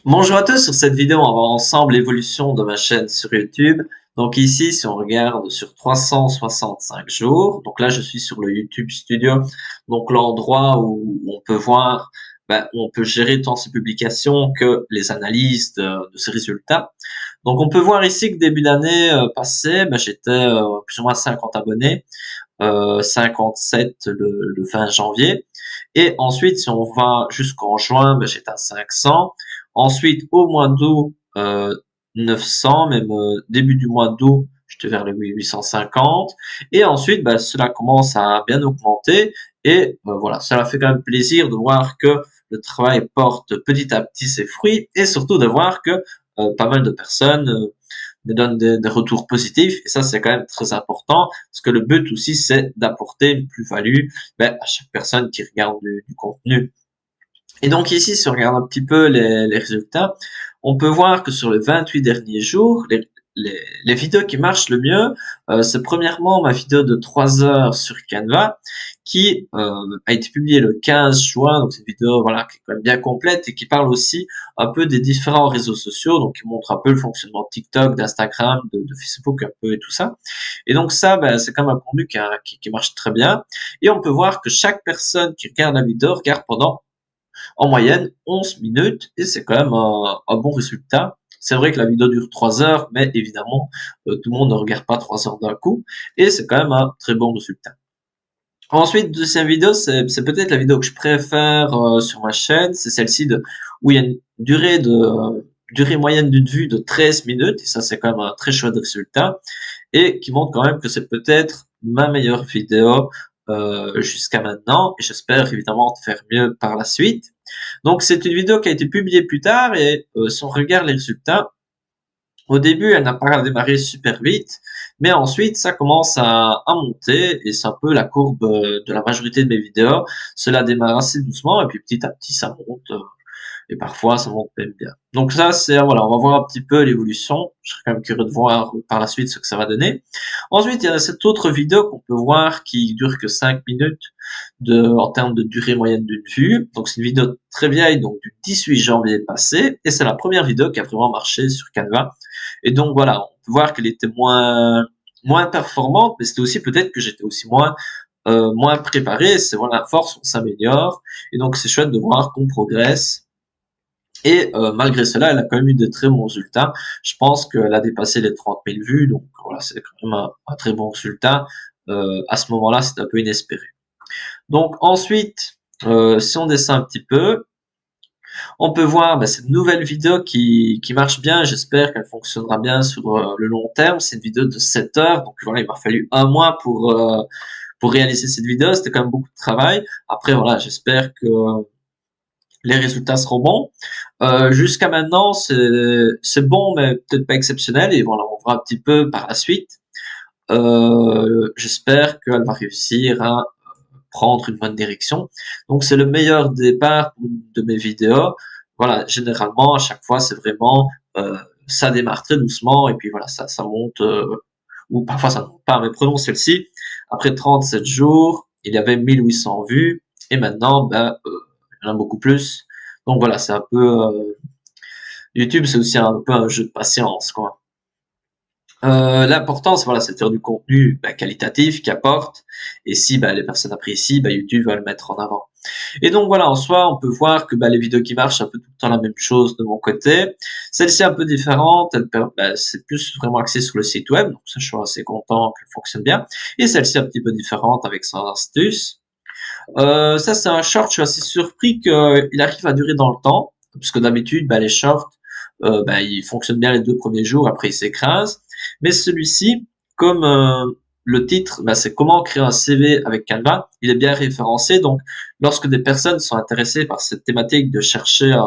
Bonjour à tous, sur cette vidéo, on va voir ensemble l'évolution de ma chaîne sur YouTube. Donc ici, si on regarde sur 365 jours, donc là je suis sur le YouTube Studio, donc l'endroit où on peut voir, où on peut gérer tant ses publications que les analyses de ses résultats. Donc on peut voir ici que début d'année passée, j'étais plus ou moins 50 abonnés, 57 le 20 janvier. Et ensuite, si on va jusqu'en juin, j'étais à 500. Ensuite, au mois d'août, 900, même début du mois d'août, j'étais vers les 850. Et ensuite, cela commence à bien augmenter. Et voilà, cela fait quand même plaisir de voir que le travail porte petit à petit ses fruits et surtout de voir que pas mal de personnes me donnent des retours positifs. Et ça, c'est quand même très important parce que le but aussi, c'est d'apporter une plus-value à chaque personne qui regarde du contenu. Et donc ici, si on regarde un petit peu les résultats, on peut voir que sur les 28 derniers jours, les vidéos qui marchent le mieux, c'est premièrement ma vidéo de 3 heures sur Canva, qui a été publiée le 15 juin, donc c'est une vidéo voilà, qui est quand même bien complète et qui parle aussi un peu des différents réseaux sociaux, donc qui montre un peu le fonctionnement de TikTok, d'Instagram, de Facebook un peu et tout ça. Et donc ça, c'est quand même un contenu qui marche très bien. Et on peut voir que chaque personne qui regarde la vidéo regarde pendant en moyenne 11 minutes et c'est quand même un bon résultat. C'est vrai que la vidéo dure 3 heures, mais évidemment, tout le monde ne regarde pas 3 heures d'un coup et c'est quand même un très bon résultat. Ensuite, deuxième vidéo, c'est peut-être la vidéo que je préfère sur ma chaîne, c'est celle-ci où il y a une durée moyenne d'une vue de 13 minutes et ça c'est quand même un très chouette résultat et qui montre quand même que c'est peut-être ma meilleure vidéo jusqu'à maintenant et j'espère évidemment faire mieux par la suite. Donc c'est une vidéo qui a été publiée plus tard et si on regarde les résultats, au début elle n'a pas démarré super vite, mais ensuite ça commence à monter et c'est un peu la courbe de la majorité de mes vidéos. Cela démarre assez doucement et puis petit à petit ça monte et parfois ça monte même bien. Donc ça c'est voilà, on va voir un petit peu l'évolution. Je serais quand même curieux de voir par la suite ce que ça va donner. Ensuite il y a cette autre vidéo qu'on peut voir qui dure que 5 minutes en termes de durée moyenne d'une vue. Donc c'est une vidéo très vieille, donc du 18 janvier passé, et c'est la première vidéo qui a vraiment marché sur Canva. Et donc voilà, on peut voir qu'elle était moins performante, mais c'était aussi peut-être que j'étais aussi moins préparé. C'est voilà, à force on s'améliore, et donc c'est chouette de voir qu'on progresse. Et malgré cela, elle a quand même eu de très bons résultats. Je pense qu'elle a dépassé les 30 000 vues, donc voilà, c'est quand même un très bon résultat. À ce moment-là, c'est un peu inespéré. Donc ensuite, si on descend un petit peu, on peut voir cette nouvelle vidéo qui marche bien. J'espère qu'elle fonctionnera bien sur le long terme. C'est une vidéo de 7 heures, donc voilà, il m'a fallu un mois pour réaliser cette vidéo. C'était quand même beaucoup de travail. Après voilà, j'espère que les résultats seront bons. Jusqu'à maintenant, c'est bon, mais peut-être pas exceptionnel. Et voilà, on verra un petit peu par la suite. J'espère qu'elle va réussir à prendre une bonne direction. Donc c'est le meilleur départ de mes vidéos. Voilà, généralement à chaque fois c'est vraiment ça démarre très doucement et puis voilà ça monte ou parfois ça ne monte pas. Mais prenons celle-ci. Après 37 jours, il y avait 1800 vues et maintenant il y en a beaucoup plus. Donc voilà, c'est un peu YouTube, c'est aussi un peu un jeu de patience quoi. L'importance, voilà, c'est de faire du contenu qualitatif qui apporte. Et si les personnes apprécient, YouTube va le mettre en avant. Et donc voilà, en soi, on peut voir que les vidéos qui marchent, c'est un peu tout le temps la même chose de mon côté. Celle-ci est un peu différente, c'est plus vraiment axé sur le site web, donc ça, je suis assez content qu'elle fonctionne bien. Et celle-ci est un petit peu différente avec son astuce. Ça, c'est un short, je suis assez surpris qu'il arrive à durer dans le temps, parce que d'habitude, les shorts, ils fonctionnent bien les 2 premiers jours, après ils s'écrasent. Mais celui-ci, comme le titre, c'est comment créer un CV avec Canva, il est bien référencé. Donc, lorsque des personnes sont intéressées par cette thématique de chercher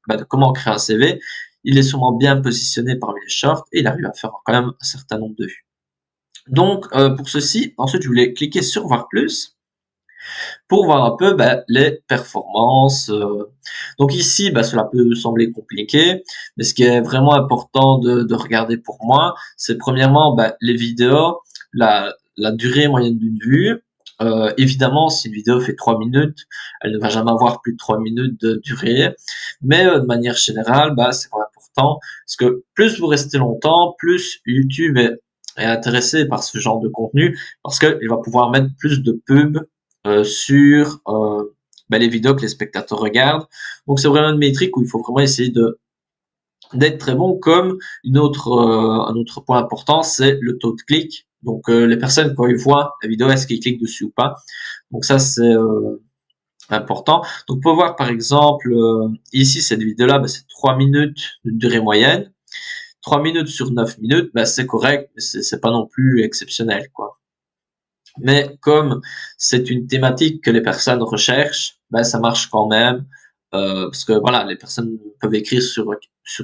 de comment créer un CV, il est sûrement bien positionné parmi les shorts et il arrive à faire quand même un certain nombre de vues. Donc, pour ceci, ensuite, je voulais cliquer sur voir plus pour voir un peu les performances. Donc ici, cela peut sembler compliqué, mais ce qui est vraiment important de regarder pour moi, c'est premièrement les vidéos, la durée moyenne d'une vue, Évidemment, si une vidéo fait 3 minutes, elle ne va jamais avoir plus de 3 minutes de durée. Mais de manière générale, bah, c'est pas important parce que plus vous restez longtemps, plus YouTube est intéressé par ce genre de contenu parce qu'il va pouvoir mettre plus de pubs sur bah, les vidéos que les spectateurs regardent. Donc c'est vraiment une métrique où il faut vraiment essayer de d'être très bon. Comme un autre point important, c'est le taux de clic. Donc les personnes quand ils voient la vidéo, est-ce qu'ils cliquent dessus ou pas. Donc ça c'est important. Donc, on peut voir par exemple ici cette vidéo-là, bah, c'est 3 minutes de durée moyenne. 3 minutes sur 9 minutes, bah, c'est correct, mais c'est pas non plus exceptionnel, quoi. Mais comme c'est une thématique que les personnes recherchent, bah, ça marche quand même. Parce que voilà, les personnes peuvent écrire sur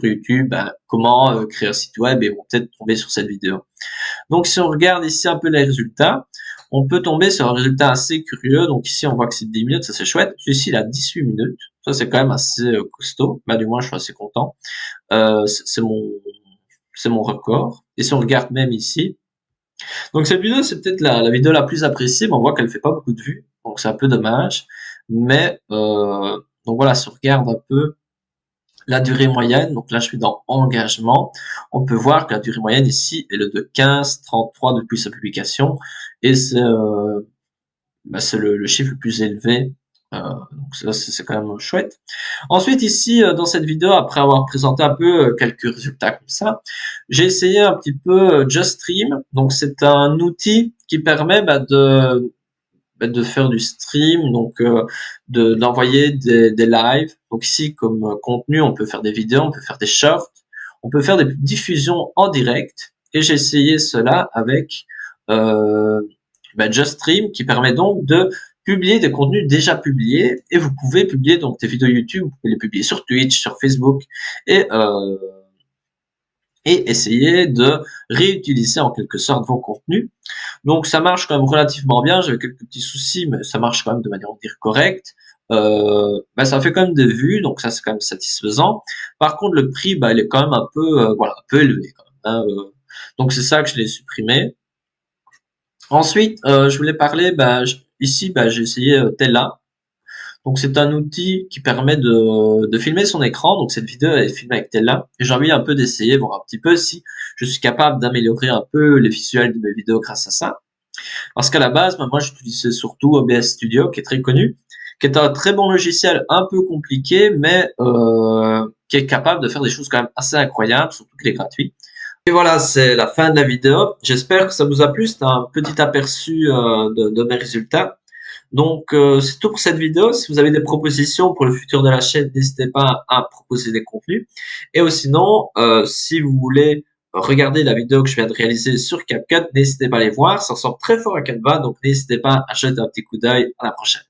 YouTube bah, comment créer un site web et vont peut-être tomber sur cette vidéo. Donc, si on regarde ici un peu les résultats, on peut tomber sur un résultat assez curieux. Donc, ici, on voit que c'est 10 minutes, ça c'est chouette. Celui-ci, il a 18 minutes. Ça, c'est quand même assez costaud. Bah, du moins, je suis assez content. C'est mon record. Et si on regarde même ici, donc cette vidéo, c'est peut-être la vidéo la plus appréciée, mais on voit qu'elle fait pas beaucoup de vues. Donc, c'est un peu dommage. Mais, donc voilà, si on regarde un peu la durée moyenne, donc là je suis dans engagement, on peut voir que la durée moyenne ici est de 15,33 depuis sa publication et c'est bah, c'est le chiffre le plus élevé. Donc ça c'est quand même chouette. Ensuite ici dans cette vidéo, après avoir présenté un peu quelques résultats comme ça, j'ai essayé un petit peu JustStream. Donc c'est un outil qui permet de faire du stream, donc d'envoyer des lives. Donc ici, comme contenu, on peut faire des vidéos, on peut faire des shorts, on peut faire des diffusions en direct. Et j'ai essayé cela avec JustStream, qui permet donc de publier des contenus déjà publiés. Et vous pouvez publier donc des vidéos YouTube, vous pouvez les publier sur Twitch, sur Facebook, et essayer de réutiliser en quelque sorte vos contenus. Donc ça marche quand même relativement bien. J'avais quelques petits soucis, mais ça marche quand même de manière on dire correcte. Bah, ça fait quand même des vues, donc ça c'est quand même satisfaisant. Par contre le prix, bah, il est quand même un peu voilà un peu élevé quand même, hein, donc c'est ça que je l'ai supprimé. Ensuite, je voulais parler, bah, ici bah, j'ai essayé Tella. Donc c'est un outil qui permet de filmer son écran. Donc cette vidéo est filmée avec Tella. Et j'ai envie un peu d'essayer, voir un petit peu si je suis capable d'améliorer un peu les visuels de mes vidéos grâce à ça. Parce qu'à la base, moi j'utilisais surtout OBS Studio, qui est très connu, qui est un très bon logiciel, un peu compliqué, mais qui est capable de faire des choses quand même assez incroyables, surtout qu'il est gratuit. Et voilà, c'est la fin de la vidéo. J'espère que ça vous a plu. C'était un petit aperçu de mes résultats. Donc, c'est tout pour cette vidéo. Si vous avez des propositions pour le futur de la chaîne, n'hésitez pas à proposer des contenus. Et sinon, si vous voulez regarder la vidéo que je viens de réaliser sur CapCut, n'hésitez pas à les voir. Ça ressemble très fort à Canva, donc n'hésitez pas à jeter un petit coup d'œil. À la prochaine.